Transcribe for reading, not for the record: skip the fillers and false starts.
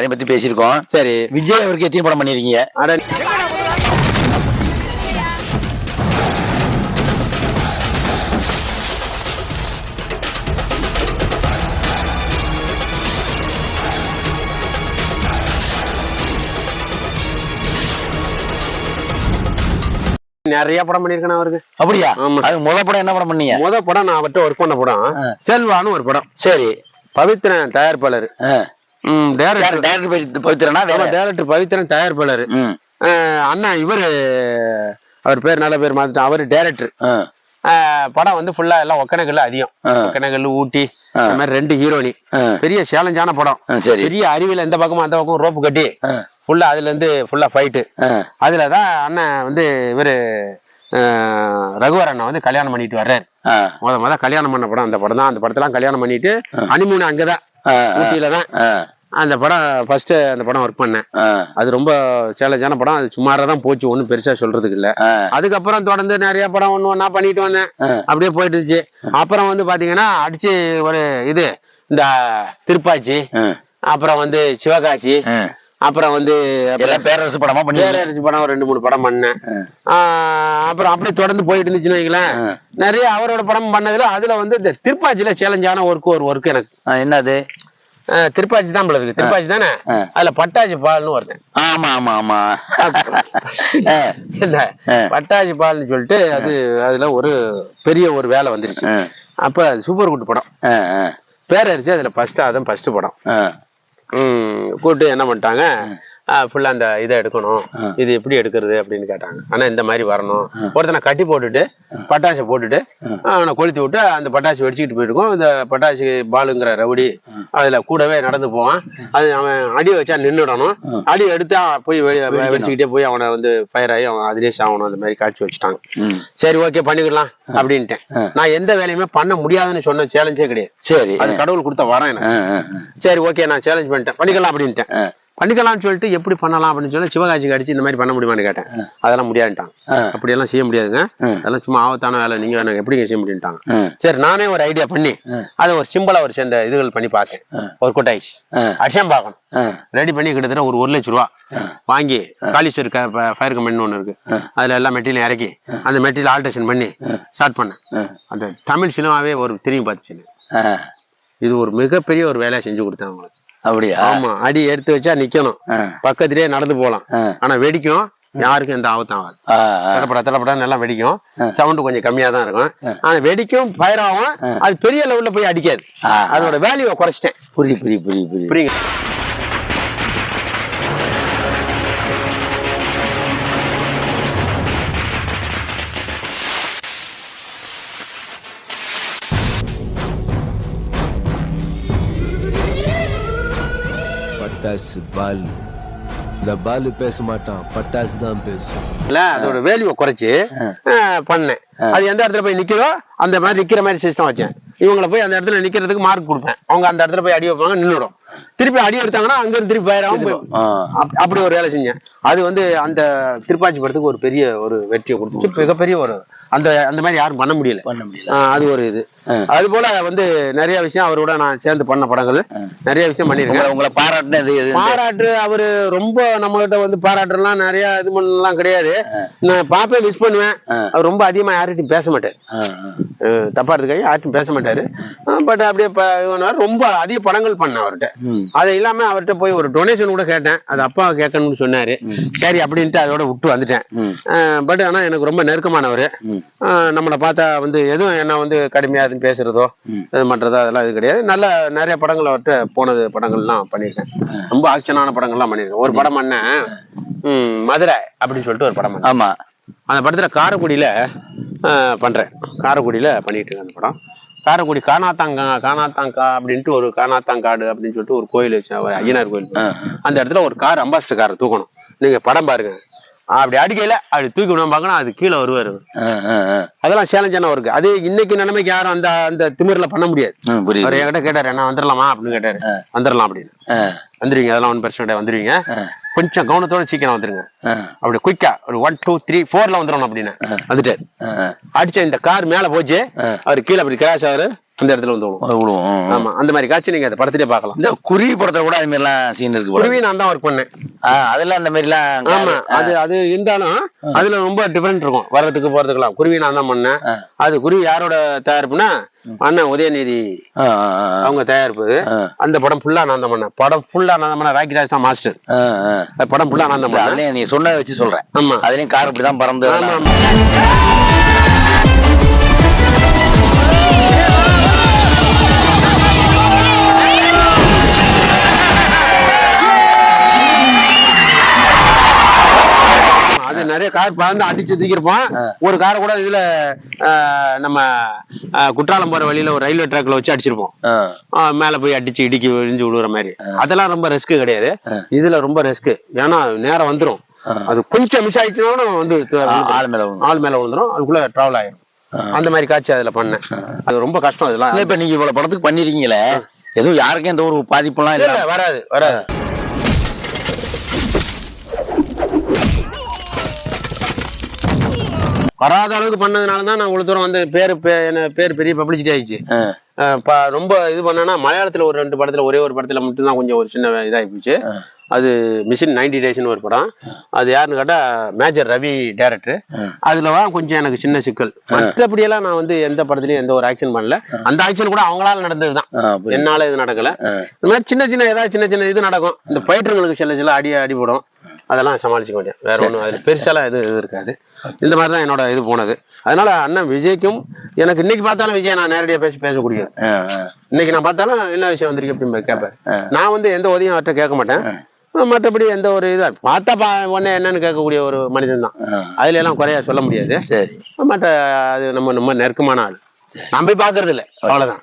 அதை பத்தி பேசியிருக்கோம். சரி, விஜய் அவருக்கு எத்தனை படம் பண்ணிருக்கீங்க? நிறைய படம் பண்ணிருக்கேன் அவருக்கு. அப்படியா? அது முதல் படம் என்ன படம் பண்ணீங்க? முதல் படம் நான் அவர்கிட்ட ஒர்க் பண்ண படம் செல்வான்னு ஒரு படம். சரி. பவித்ரன் தயாரிப்பாளர். டைரக்டர் பவித்ரனா? டைரக்டர் பவித்ரன் தயாரிப்பாளர். அண்ணா இவரு, அவர் பேர் நல்ல பேர் மாத்திட்டான். அவரு டைரக்டர். படம் வந்து ஃபுல்லா எல்லாம் ஒக்கனகல்ல அதிகம். ஒக்கனகல், ஊட்டி, இந்த மாதிரி 2 ஹீரோனி. பெரிய சேலஞ்சான படம். பெரிய அறிவியல் இந்த பக்கமும் அந்த பக்கம் ரோப்பு கட்டி ஃபுல்லா அதுல இருந்து ஃபுல்லா ஃபைட்டு. அதுலதான் அண்ணன் வந்து இவரு ரகுவர் அண்ணா வந்து கல்யாணம் பண்ணிட்டு வர்றாரு. முத கல்யாணம் பண்ண படம் அந்த படம் தான். அந்த படத்தெல்லாம் கல்யாணம் பண்ணிட்டு ஹனிமூன் அங்கதான், ஊட்டியில தான் அந்த படம் ஃபர்ஸ்ட் அந்த படம் ஒர்க் பண்ணேன். அது ரொம்ப சேலஞ்சான படம். அது சுமாராதான் போச்சு, ஒன்னும் பெருசா சொல்றதுக்கு இல்ல. அதுக்கப்புறம் தொடர்ந்து நிறைய படம் ஒண்ணா பண்ணிட்டு வந்தேன். அப்படியே போயிட்டு இருந்துச்சு. அப்புறம் வந்து பாத்தீங்கன்னா அடிச்சு ஒரு இது இந்த திருப்பாச்சி, அப்புறம் வந்து சிவகாசி, அப்புறம் வந்து பேரரசு படமா பண்ணி, பேரரசு படம் 2-3 படம் பண்ணேன். அப்புறம் அப்படியே தொடர்ந்து போயிட்டு இருந்துச்சுன்னு வைங்களேன். நிறைய அவரோட படம் பண்ணதுல அதுல வந்து இந்த திருப்பாச்சியில சேலஞ்சான ஒரு ஒர்க் எனக்கு. என்னது? திருப்பாச்சி தான் இருக்கு. திருப்பாச்சி தானே? அதுல பட்டாஜி பால்னு வருது. ஆமா ஆமா ஆமா. பட்டாஜி பால்னு சொல்லிட்டு அது அதுல ஒரு பெரிய ஒரு வேலை வந்துருச்சு. அப்ப சூப்பர் குட் படம் பேரரிச்சு. அதுல ஃபர்ஸ்ட் படம் கூட்டு என்ன பண்ணிட்டாங்க, ஃபுல்லா அந்த இதை எடுக்கணும், இது எப்படி எடுக்கிறது அப்படின்னு கேட்டாங்க. ஆனா இந்த மாதிரி வரணும். ஒருத்தனை கட்டி போட்டுட்டு பட்டாசை போட்டுட்டு அவனை கொளுத்தி விட்டு அந்த பட்டாசு வெடிச்சுக்கிட்டு போயிருக்கோம். இந்த பட்டாசு பாலுங்கிற ரவுடி அதுல கூடவே நடந்து போவான். அது அவன் அடி வச்சா நின்றுடணும். அடி எடுத்தா போய் வெடிச்சுக்கிட்டே போய் அவனை வந்து ஃபயர் ஆகி அவன் அதிலே சாகணும். அந்த மாதிரி காட்சி வச்சுட்டாங்க. சரி, ஓகே பண்ணிக்கலாம் அப்படின்ட்டேன். நான் எந்த வேலையுமே பண்ண முடியாதுன்னு சொன்ன சேலஞ்சே கிடையாது. சரி, அது கடவுள் கொடுத்த வரேன் எனக்கு. சரி, ஓகே நான் சேலஞ்ச் பண்ணிட்டேன், பண்ணிக்கலாம் அப்படின்ட்டேன். பண்ணிக்கலாம்னு சொல்லிட்டு எப்படி பண்ணலாம் அப்படின்னு சொல்லி சிவகாசிக்கு அடிச்சு இந்த மாதிரி பண்ண முடியுமான்னு கேட்டேன். அதெல்லாம் முடியாதுட்டாங்க. அப்படியெல்லாம் செய்ய முடியாதுங்க, அதெல்லாம் சும்மா ஆபத்தான வேலை, நீங்க எப்படிங்க செய்ய முடியும்ட்டாங்க. சரி, நானே ஒரு ஐடியா பண்ணி அதை ஒரு சிம்பிளா ஒரு சேர்ந்த இதுகள் பண்ணி பார்த்தேன். ஒரு கூட்டாயிச்சு அடிச்சம் பார்க்கணும் ரெடி பண்ணி கிட்டத்தட்ட ஒரு 1 லட்ச ரூபா வாங்கி காலீஸ்வர் ஃபயர் கம்பெனின்னு ஒண்ணு இருக்கு, அதுல எல்லா மெட்டீரியல் இறக்கி அந்த மெட்டீரியல் ஆல்ட்ரேஷன் பண்ணி ஸ்டார்ட் பண்ணேன். அந்த தமிழ் சினிமாவே ஒரு திரும்பி பார்த்துச்சு. இது ஒரு மிகப்பெரிய ஒரு வேலையை செஞ்சு கொடுத்தேன் அவங்களுக்கு. அப்படியா? ஆமா, அடி எடுத்து வச்சா நிக்கணும், பக்கத்திலேயே நடந்து போலாம். ஆனா வெடிக்கும், யாருக்கும் எந்த ஆபத்தும் ஆகாது. தடப்பட நல்லா வெடிக்கும், சவுண்ட் கொஞ்சம் கம்மியா தான் இருக்கும். ஆனா வெடிக்கும், ஃபயர் ஆகும், அது பெரிய லெவல்ல போய் அடிக்காது. அதோட வேல்யூவை குறைச்சிட்டேன். புரியுது. பட்டாசு பால், இந்த பால் பேச மாட்டான், பட்டாசு தான் பேசும். அதோட வேல்யூவை குறைச்சு பண்ணேன். அது எந்த இடத்துல போய் நிக்கிறோ அந்த மாதிரி நிக்கிற மாதிரி சிஸ்டம் வச்சேன். இவங்களை போய் அந்த இடத்துல நிக்கிறதுக்கு மார்க் கொடுப்பேன். அவங்க அந்த இடத்துல போய் அடி வைப்பாங்க, நின்றுடும். திருப்பி அடி எடுத்தாங்கன்னா அங்க இருந்து திருப்பி பயிராகும். அப்படி ஒரு வேலை செஞ்சேன். அது வந்து அந்த திருப்பாச்சி படத்துக்கு ஒரு பெரிய ஒரு வெற்றியை கொடுத்துச்சு. மிகப்பெரிய ஒரு அந்த மாதிரி யாரும் பண்ண முடியல. அது ஒரு இது. அது போல வந்து நிறைய விஷயம் அவரோட நான் சேர்ந்து பண்ண படங்கள் நிறைய விஷயம் பண்ணிருக்கேன். உங்களை பாராட்டு அவரு ரொம்ப நம்ம கிட்ட வந்து பாராட்டுலாம் நிறைய இது பண்ணலாம் கிடையாது. நான் பாப்பே மிஸ் பண்ணுவேன். அவர் ரொம்ப அதிகமா யார்கிட்டையும் பேச மாட்டாரு, தப்பா இருக்காங்க, யார்கிட்டையும் பேச மாட்டாரு. பட் அப்படியே ரொம்ப அதிக படங்கள் பண்ணேன் அவர்கிட்ட. அது இல்லாம அவர்கிட்ட போய் ஒரு டொனேஷன் கூட கேட்டேன். அது அப்பா கேட்கணும்னு சொன்னாரு. சரி அப்படின்ட்டு அதோட விட்டு வந்துட்டேன். பட் ஆனா எனக்கு ரொம்ப நெருக்கமானவரு. நம்மளை பார்த்தா வந்து எதுவும் என்ன வந்து கடுமையா எதுவும் பேசுறதோ இது பண்றதோ அதெல்லாம் இது கிடையாது. நல்ல நிறைய படங்கள் அவர்கிட்ட போனது படங்கள்லாம் பண்ணியிருக்கேன். ரொம்ப ஆக்ஷனான படங்கள்லாம் பண்ணியிருக்கேன். ஒரு படம் பண்ணேன், மதுரை அப்படின்னு சொல்லிட்டு ஒரு படம். ஆமா, அந்த படத்துல காரைக்குடியில பண்றேன். காரைக்குடியில பண்ணிட்டு இருக்கேன் அந்த படம். காரைக்குடி காணாத்தாங்கா அப்படின்ட்டு ஒரு காணாத்தாங்காடு அப்படின்னு சொல்லிட்டு ஒரு கோயில் வச்சு, ஐயனார் கோயில். அந்த இடத்துல ஒரு கார் அம்பாசிடர் காரை தூக்கணும். நீங்க படம் பாருங்க. அப்படி அடிக்கையில அப்படி தூக்கி விடாம பார்க்கணும், அது கீழே வருவாரு. அதெல்லாம் சேலஞ்சான இருக்கு. அது இன்னைக்கு நிலைமைக்கு யாரும் அந்த அந்த திமிர்ல பண்ண முடியாது. அவர் என்கிட்ட கேட்டாரு, என்ன வந்துடலாமா அப்படின்னு கேட்டாரு. வந்துடலாம் அப்படின்னு. வந்துருவீங்க, அதெல்லாம் 1% வந்துருவீங்க, கொஞ்சம் கவனத்தோட சீக்கிரம் வந்துருங்க, அப்படி குயிக்கா ஒரு 1 2 3 4ல வந்துடணும் அப்படின்னு வந்துட்டாரு. அடிச்ச இந்த கார் மேல போச்சு, அவரு கீழே அப்படி கிராஷ் ஆகுது, அந்த இடத்துல வந்து விழுவும். ஆமா, அந்த மாதிரி காட்சி நீங்க அந்த படத்திலே பார்க்கலாம். இந்த குருவி படத்துல கூட அது மாதிரி எல்லாம் சீன் இருக்கு. குருவி நான் தான் ஒர்க் பண்ணேன். அதெல்லாம் அந்த மாதிரி எல்லாம். ஆமா, அது இருந்தாலும் அதுல ரொம்ப டிஃபரெண்ட் இருக்கும் வர்றதுக்கு போறதுக்குலாம். குருவி நான் தான் பண்ணேன். அது குருவி யாரோட தயாரிப்புனா அண்ணன் உதயநிதி அவங்க தயாரிப்பு. அந்த படம் ஃபுல்லா நான் தான் பண்ணேன். படம் ஃபுல்லா நான் தான் பண்ணேன். ராக்கி ராஜ் தான் மாஸ்டர். படம் ஃபுல்லா நான் தான் பண்ணேன். அதுலயும் நீ சொன்னதை வச்சு சொல்றேன். ஆமா, அதுலயும் கார் இப்படிதான் பறந்து. அது நிறைய கார் பறந்து அடிச்சு தூக்கிருப்போம். ஒரு காரை கூட இதுல நம்ம குற்றாலம் போற வழியில ஒரு ரயில்வே ட்ராக்ல வச்சு அடிச்சிருப்போம். மேல போய் அடிச்சு இடிக்கி விழிஞ்சு விழுற மாதிரி. அதெல்லாம் ரொம்ப ரிஸ்க் கிடையாது. இதுல ரொம்ப ரிஸ்க். ஏன்னா நேரம் வந்துடும். அது கொஞ்சம் மிஸ் ஆயிடுச்சுன்னா வந்து ஆள் மேல விழுந்துரும். அதுக்குள்ள டிராவல் ஆயிரும். அந்த மாதிரி காட்சி அதுல பண்ணேன். அது ரொம்ப கஷ்டம். இதெல்லாம் இப்ப நீங்க இவ்வளவு படத்துக்கு பண்ணிருக்கீங்களே, எதுவும் யாருக்கும் எந்த ஒரு பாதிப்புலாம் இல்ல? வராது. வராத அளவுக்கு பண்ணதுனாலதான் நான் இவ்வளவு தூரம் வந்து பேர் பெரிய பப்ளிசிட்டி ஆயிடுச்சு. ரொம்ப இது பண்ணனா மலையாளத்துல ஒரு 2 படத்துல, ஒரே ஒரு படத்துல மட்டும்தான் கொஞ்சம் ஒரு சின்ன இதாகி போச்சு. அது மிஷின் 90 டேஸ்னு ஒரு படம். அது யாருன்னு கேட்டா மேஜர் ரவி டைரக்டர். அதுலதான் கொஞ்சம் எனக்கு சின்ன சிக்கல். மற்றபடியெல்லாம் நான் வந்து எந்த படத்துலயும் எந்த ஒரு ஆக்ஷன் பண்ணல. அந்த ஆக்ஷன் கூட அவங்களால நடந்ததுதான், என்னால இது நடக்கல. இந்த மாதிரி சின்ன ஏதாவது சின்ன இது நடக்கும். இந்த பயிற்றுங்களுக்கு சில அடிபடும். அதெல்லாம் சமாளிச்சுக்க வேண்டிய, வேற ஒன்றும் அதுல பெருசாலாம் இது இருக்காது. இந்த மாதிரிதான் என்னோட இது போனது. அதனால அண்ணன் விஜய்க்கும் எனக்கு இன்னைக்கு பார்த்தாலும் விஜய் நான் நேரடியா பேசக்கூடிய. இன்னைக்கு நான் பார்த்தாலும் என்ன விஷயம் வந்திருக்கு அப்படின்னு கேட்பேன். நான் வந்து எந்த உதவியும் அவர்கிட்ட கேட்க மாட்டேன். மற்றபடி எந்த ஒரு இதா பார்த்தா உடனே என்னன்னு கேட்கக்கூடிய ஒரு மனிதன் தான். அதுல எல்லாம் குறையா சொல்ல முடியாது. மற்ற அது நம்ம நெருக்கமான ஆள். நான் போய் பாக்குறது இல்லை, அவ்வளவுதான்.